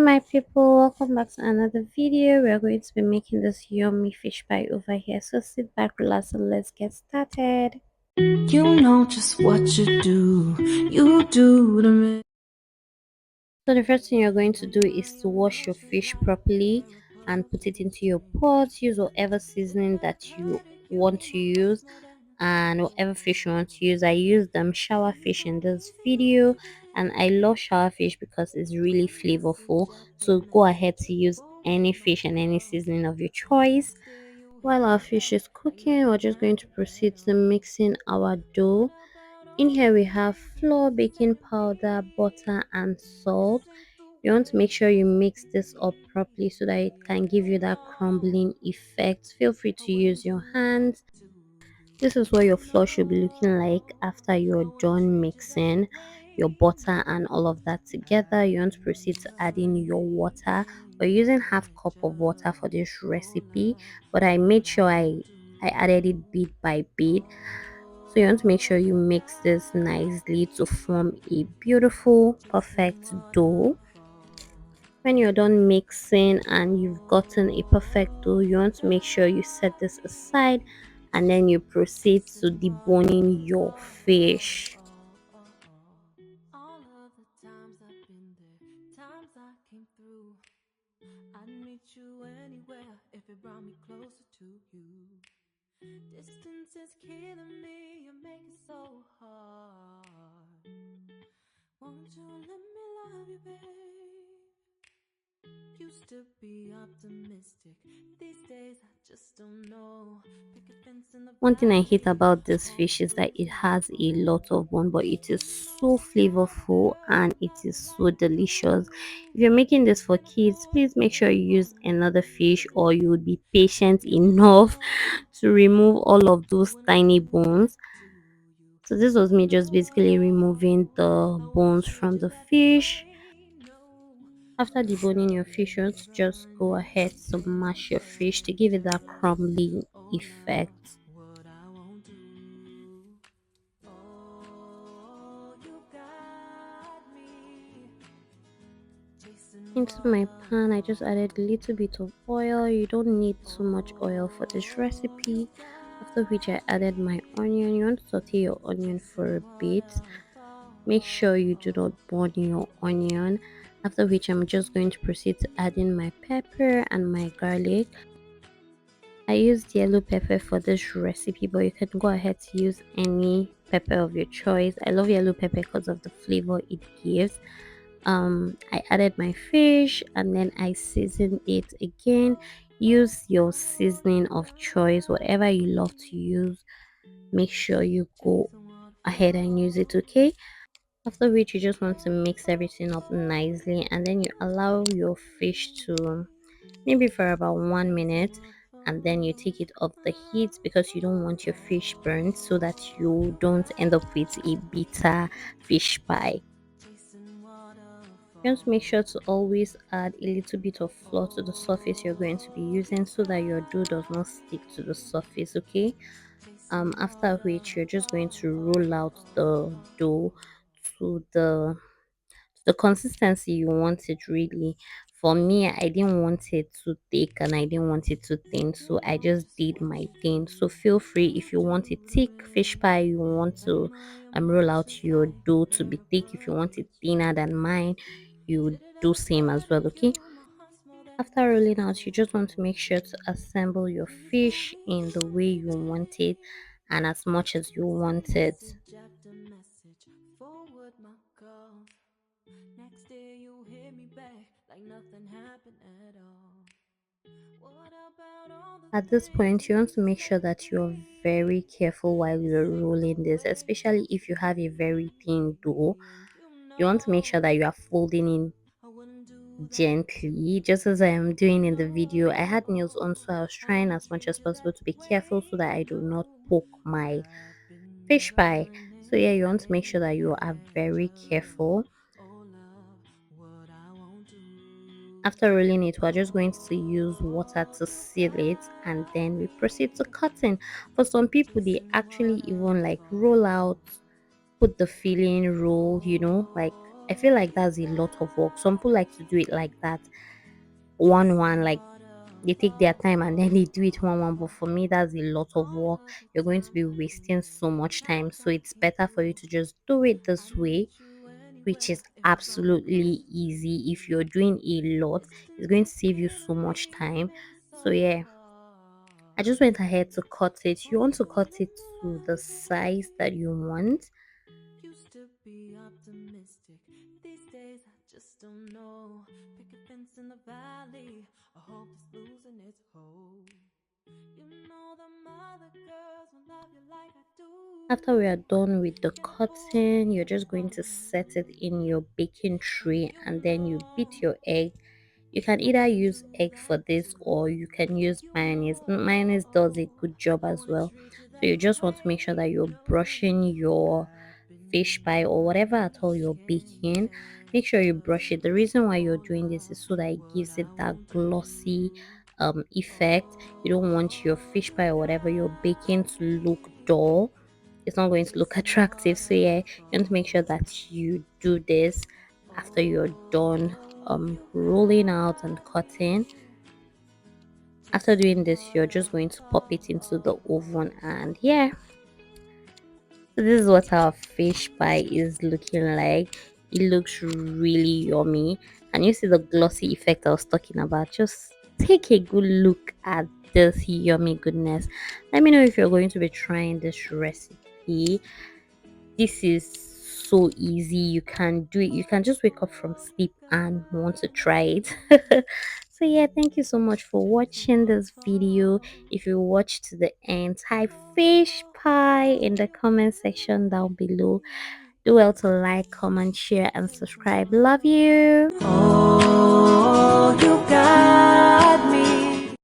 my people, welcome back to another video. We are going to be making this yummy fish pie over here. So sit back, relax, and let's get started. You know just what you do. You do to me. So the first thing you're going to do is to wash your fish properly and put it into your pot. Use whatever seasoning that you want to use and whatever fish you want to use. I used shower fish in this video, and I love shower fish because it's really flavorful. So go ahead to use any fish and any seasoning of your choice. While our fish is cooking, we're just going to proceed to mixing our dough. In here we have flour, baking powder, butter and salt. You want to make sure you mix this up properly so that it can give you that crumbling effect. Feel free to use your hands. This is what your flour should be looking like after you're done mixing your butter and all of that together. You want to proceed to add in your water. We're using half cup of water for this recipe, but I made sure I added it bit by bit. So you want to make sure you mix this nicely to form a beautiful perfect dough. When you're done mixing and you've gotten a perfect dough, you want to make sure you set this aside and then you proceed to deboning your fish. All of the times I've been there, times I came through. I'd meet you anywhere if it brought me closer to you. Distance is killing me, you make it so hard. Won't you let me love you, babe? Used to be optimistic, these days I just don't know. Pick a fence in the One thing I hate valley, about this fish is that it has a lot of bone, but it is so flavorful and it is so delicious. If you're making this for kids, please make sure you use another fish, or you would be patient enough to remove all of those tiny bones. So this was me just basically removing the bones from the fish. After deboning your fish, you want to just go ahead to mash your fish to give it that crumbling effect. what I won't do. Oh, you got me chasing Into my water pan, I just added a little bit of oil. You don't need too much oil for this recipe. After which I added my onion. You want to saute your onion for a bit. Make sure you do not burn your onion. After which I'm just going to proceed to add in my pepper and my garlic. I used yellow pepper for this recipe, but you can go ahead to use any pepper of your choice. I love yellow pepper because of the flavor it gives. I added my fish and then I seasoned it again. Use your seasoning of choice, whatever you love to use. Make sure you go ahead and use it, okay? After which you just want to mix everything up nicely and then you allow your fish to maybe for about 1 minute, and then you take it off the heat because you don't want your fish burnt, so that you don't end up with a bitter fish pie. You want to make sure to always add a little bit of flour to the surface you're going to be using so that your dough does not stick to the surface, okay? After which you're just going to roll out the dough to the consistency you want it really. For me, I didn't want it too thick and I didn't want it too thin, so I just did my thing. So feel free, if you want a thick fish pie, you want to roll out your dough to be thick. If you want it thinner than mine, you do same as well, okay? After rolling out, you just want to make sure to assemble your fish in the way you want it and as much as you want it. message after message, forward my calls. Next day you hit me back like nothing happened at all. What about all the At this things point, we you want to used make to sure that you're very careful while you're rolling this, especially if you have a very thin dough. and you You want to make sure know that you are folding in I wouldn't do that gently, just as I am doing in the video. I had nails on, so I was I trying wouldn't as much treat as you that possible to be careful so way, that I do not no. poke my I've been fish pie. So yeah, you learning want to make sure that you are very careful. oh love, what I won't do. After rolling it, we're just going to use water to seal it and then we proceed to cutting. For some people, they actually even like roll out, put the filling roll, like I feel like that's a lot of work. Some people like to do it like that, one, like they take their time and then they do it one, but for me that's a lot of work. You're going to be wasting so much time, so it's better for you to just do it this way, which is absolutely easy. If you're doing a lot, it's going to save you so much time. So yeah, I just went ahead to cut it. You want to cut it to the size that you want. Used to be optimistic. These days I just don't know. Pick a fence in the valley. A hope is losing its hold. You know the other girls will love you like I do. After we are done with the Get bored cutting, you're just going on to me. set it in your baking tray You and then you know beat your egg. You can I either want use you egg for back this too. or you can use You mayonnaise. Mayonnaise does a know good job I as wanna well. treat you So that you just want to make sure way. that you're No, brushing your fish pie or whatever at all you're second baking. Make sure you brush it. The reason why you're doing this is so that it gives it that glossy effect. You don't want your fish pie or whatever you're baking to look dull. It's not going to look attractive. So yeah, you want to make sure that you do this after you're done rolling out and cutting. After doing this, you're just going to pop it into the oven, and yeah, so this is what our fish pie is looking like. It looks really yummy. And you see the glossy effect I was talking about. Just take a good look at this yummy goodness. Let me know if you're going to be trying this recipe. This is so easy. You can do it. You can just wake up from sleep and want to try it. So yeah, thank you so much for watching this video. If you watched to the end, type fish pie in the comment section down below. Do well to like, comment, share, and subscribe. Love you. Oh.